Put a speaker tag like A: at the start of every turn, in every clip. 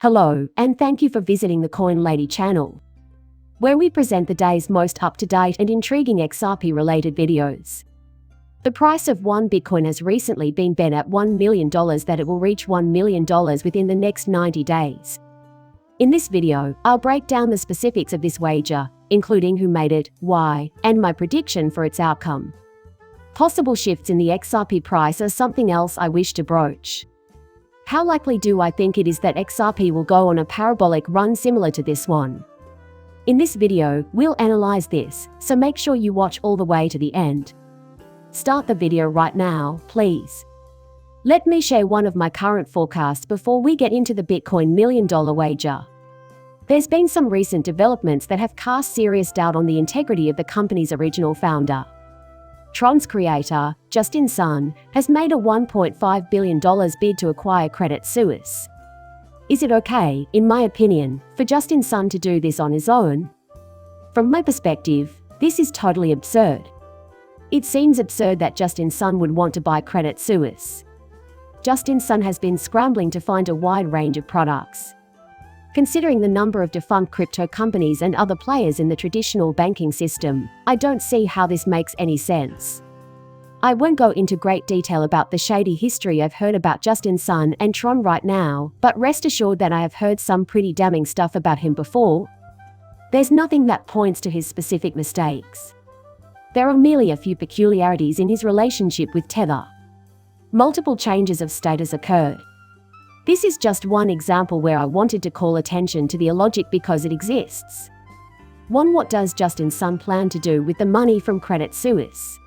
A: Hello, and thank you for visiting the Coin Lady channel, where we present the day's most up-to-date and intriguing XRP-related videos. The price of one Bitcoin has recently been bet at $1 million that it will reach $1 million within the next 90 days. In this video, I'll break down the specifics of this wager, including who made it, why, and my prediction for its outcome. Possible shifts in the XRP price are something else I wish to broach. How likely do I think it is that XRP will go on a parabolic run similar to this one? In this video, we'll analyze this, so make sure you watch all the way to the end. Start the video right now, please. Let me share one of my current forecasts before we get into the Bitcoin $1 million wager. There's been some recent developments that have cast serious doubt on the integrity of the company's original founder. Tron's creator, Justin Sun, has made a $1.5 billion bid to acquire Credit Suisse. Is it okay, in my opinion, for Justin Sun to do this on his own? From my perspective, this is totally absurd. It seems absurd that Justin Sun would want to buy Credit Suisse. Justin Sun has been scrambling to find a wide range of products. Considering the number of defunct crypto companies and other players in the traditional banking system, I don't see how this makes any sense. I won't go into great detail about the shady history I've heard about Justin Sun and Tron right now, but rest assured that I have heard some pretty damning stuff about him before. There's nothing that points to his specific mistakes. There are merely a few peculiarities in his relationship with Tether. Multiple changes of status occurred. This is just one example where I wanted to call attention to the illogic because it exists. 1. What does Justin Sun plan to do with the money from Credit Suisse?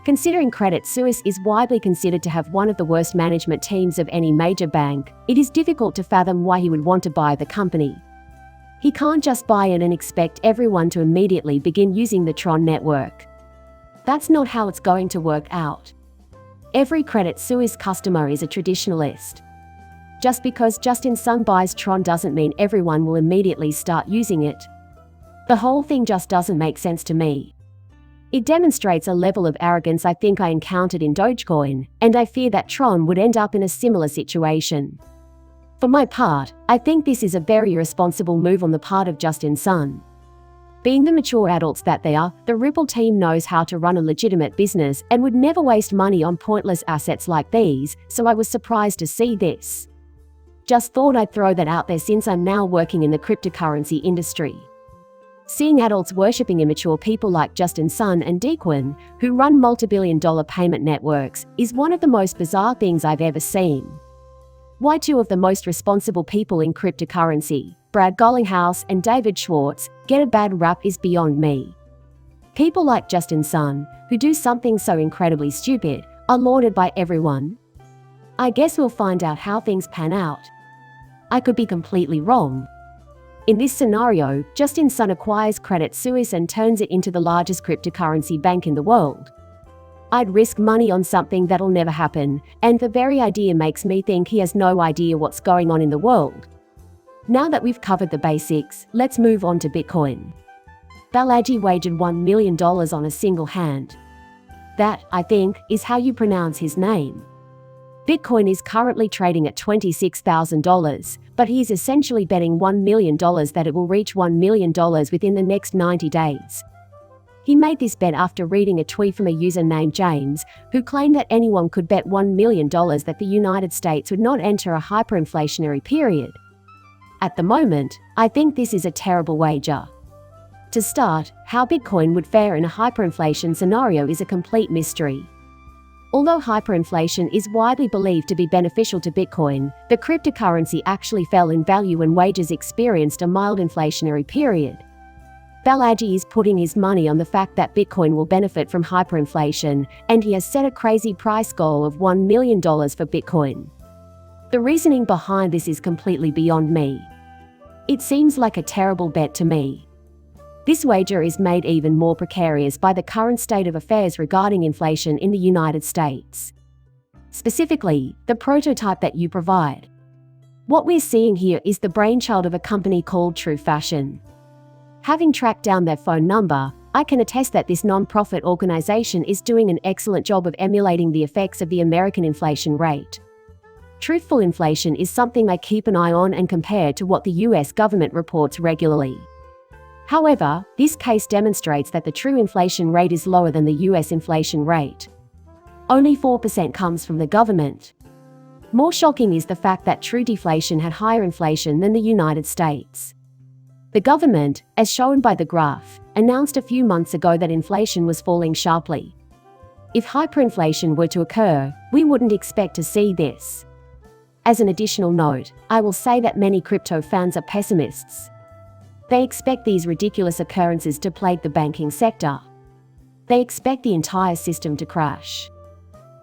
A: Considering Credit Suisse is widely considered to have one of the worst management teams of any major bank, it is difficult to fathom why he would want to buy the company. He can't just buy it and expect everyone to immediately begin using the Tron network. That's not how it's going to work out. Every Credit Suisse customer is a traditionalist. Just because Justin Sun buys Tron doesn't mean everyone will immediately start using it. The whole thing just doesn't make sense to me. It demonstrates a level of arrogance I think I encountered in Dogecoin, and I fear that Tron would end up in a similar situation. For my part, I think this is a very irresponsible move on the part of Justin Sun. Being the mature adults that they are, the Ripple team knows how to run a legitimate business and would never waste money on pointless assets like these, so I was surprised to see this. Just thought I'd throw that out there since I'm now working in the cryptocurrency industry. Seeing adults worshipping immature people like Justin Sun and Dequan, who run multi-billion-dollar payment networks, is one of the most bizarre things I've ever seen. Why two of the most responsible people in cryptocurrency, Brad Garlinghouse and David Schwartz, get a bad rap is beyond me. People like Justin Sun, who do something so incredibly stupid, are lauded by everyone. I guess we'll find out how things pan out. I could be completely wrong. In this scenario, Justin Sun acquires Credit Suisse and turns it into the largest cryptocurrency bank in the world. I'd risk money on something that'll never happen, and the very idea makes me think he has no idea what's going on in the world. Now that we've covered the basics, let's move on to Bitcoin. Balaji wagered $1 million on a single hand. That, I think, is how you pronounce his name. Bitcoin is currently trading at $26,000, but he's essentially betting $1 million that it will reach $1 million within the next 90 days. He made this bet after reading a tweet from a user named James, who claimed that anyone could bet $1 million that the United States would not enter a hyperinflationary period. At the moment, I think this is a terrible wager. To start, how Bitcoin would fare in a hyperinflation scenario is a complete mystery. Although hyperinflation is widely believed to be beneficial to Bitcoin, the cryptocurrency actually fell in value when wages experienced a mild inflationary period. Balaji is putting his money on the fact that Bitcoin will benefit from hyperinflation, and he has set a crazy price goal of $1 million for Bitcoin. The reasoning behind this is completely beyond me. It seems like a terrible bet to me. This wager is made even more precarious by the current state of affairs regarding inflation in the United States. Specifically, the prototype that you provide. What we're seeing here is the brainchild of a company called True Fashion. Having tracked down their phone number, I can attest that this non-profit organization is doing an excellent job of emulating the effects of the American inflation rate. Truthful inflation is something I keep an eye on and compare to what the US government reports regularly. However, this case demonstrates that the true inflation rate is lower than the US inflation rate. Only 4% comes from the government. More shocking is the fact that true deflation had higher inflation than the United States. The government, as shown by the graph, announced a few months ago that inflation was falling sharply. If hyperinflation were to occur, we wouldn't expect to see this. As an additional note, I will say that many crypto fans are pessimists. They expect these ridiculous occurrences to plague the banking sector. They expect the entire system to crash.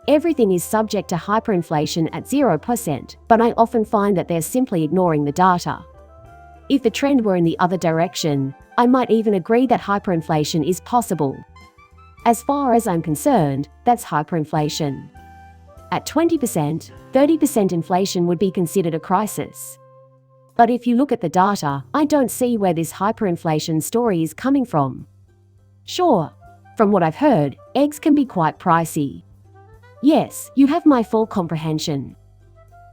A: Everything is subject to hyperinflation at 0%, but I often find that they're simply ignoring the data. If the trend were in the other direction, I might even agree that hyperinflation is possible. As far as I'm concerned, that's hyperinflation. At 20%, 30% inflation would be considered a crisis. But if you look at the data, I don't see where this hyperinflation story is coming from. Sure, from what I've heard, eggs can be quite pricey. Yes, you have my full comprehension.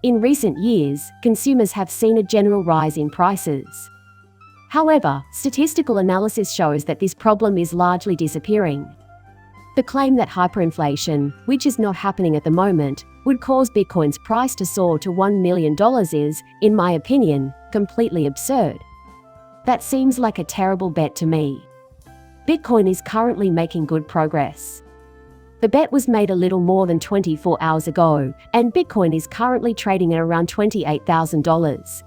A: In recent years, consumers have seen a general rise in prices. However, statistical analysis shows that this problem is largely disappearing. The claim that hyperinflation, which is not happening at the moment, would cause Bitcoin's price to soar to $1 million is, in my opinion, completely absurd. That seems like a terrible bet to me. Bitcoin is currently making good progress. The bet was made a little more than 24 hours ago, and Bitcoin is currently trading at around $28,000.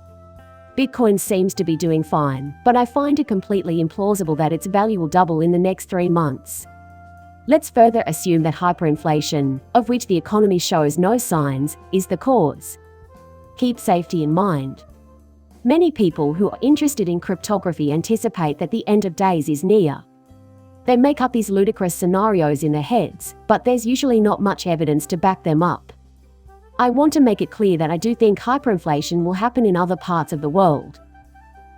A: Bitcoin seems to be doing fine, but I find it completely implausible that its value will double in the next 3 months. Let's further assume that hyperinflation, of which the economy shows no signs, is the cause. Keep safety in mind. Many people who are interested in cryptography anticipate that the end of days is near. They make up these ludicrous scenarios in their heads, but there's usually not much evidence to back them up. I want to make it clear that I do think hyperinflation will happen in other parts of the world.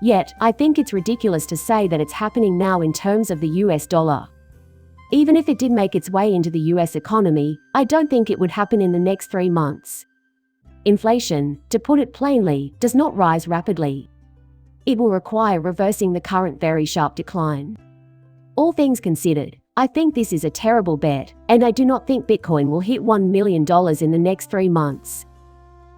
A: Yet, I think it's ridiculous to say that it's happening now in terms of the US dollar. Even if it did make its way into the US economy, I don't think it would happen in the next 3 months. Inflation, to put it plainly, does not rise rapidly. It will require reversing the current very sharp decline. All things considered, I think this is a terrible bet, and I do not think Bitcoin will hit $1 million in the next 3 months.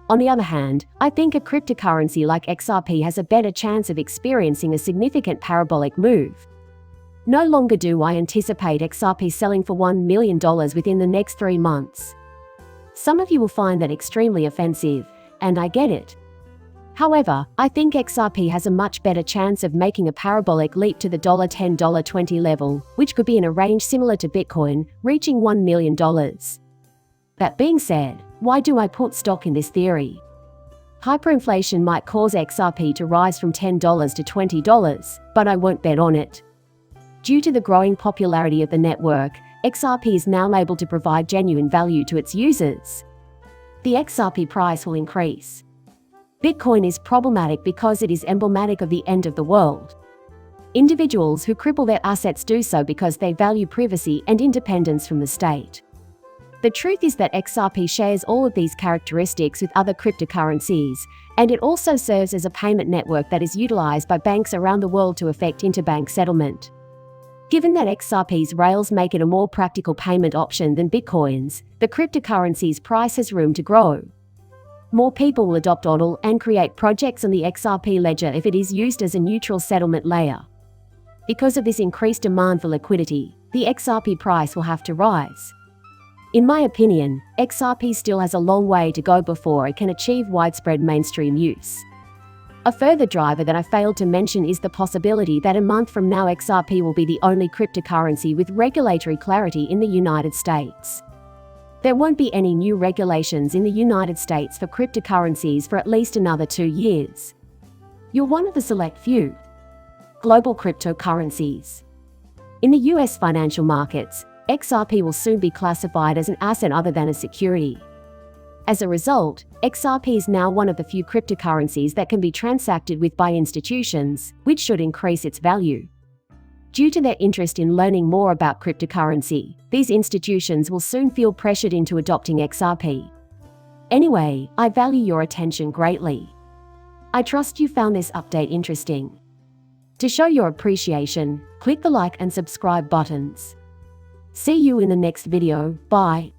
A: On the other hand, I think a cryptocurrency like XRP has a better chance of experiencing a significant parabolic move. No longer do I anticipate XRP selling for $1 million within the next 3 months. Some of you will find that extremely offensive, and I get it. However, I think XRP has a much better chance of making a parabolic leap to the $10, $20 level, which could be in a range similar to Bitcoin, reaching $1 million. That being said, why do I put stock in this theory? Hyperinflation might cause XRP to rise from $10 to $20, but I won't bet on it. Due to the growing popularity of the network, XRP is now able to provide genuine value to its users. The XRP price will increase. Bitcoin is problematic because it is emblematic of the end of the world. Individuals who cripple their assets do so because they value privacy and independence from the state. The truth is that XRP shares all of these characteristics with other cryptocurrencies, and it also serves as a payment network that is utilized by banks around the world to effect interbank settlement. Given that XRP's rails make it a more practical payment option than Bitcoin's, the cryptocurrency's price has room to grow. More people will adopt HODL and create projects on the XRP ledger if it is used as a neutral settlement layer. Because of this increased demand for liquidity, the XRP price will have to rise. In my opinion, XRP still has a long way to go before it can achieve widespread mainstream use. A further driver that I failed to mention is the possibility that a month from now XRP will be the only cryptocurrency with regulatory clarity in the United States. There won't be any new regulations in the United States for cryptocurrencies for at least another 2 years. You're one of the select few. Global cryptocurrencies. In the US financial markets, XRP will soon be classified as an asset other than a security. As a result, XRP is now one of the few cryptocurrencies that can be transacted with by institutions, which should increase its value. Due to their interest in learning more about cryptocurrency, these institutions will soon feel pressured into adopting XRP. Anyway, I value your attention greatly. I trust you found this update interesting. To show your appreciation, click the like and subscribe buttons. See you in the next video. Bye.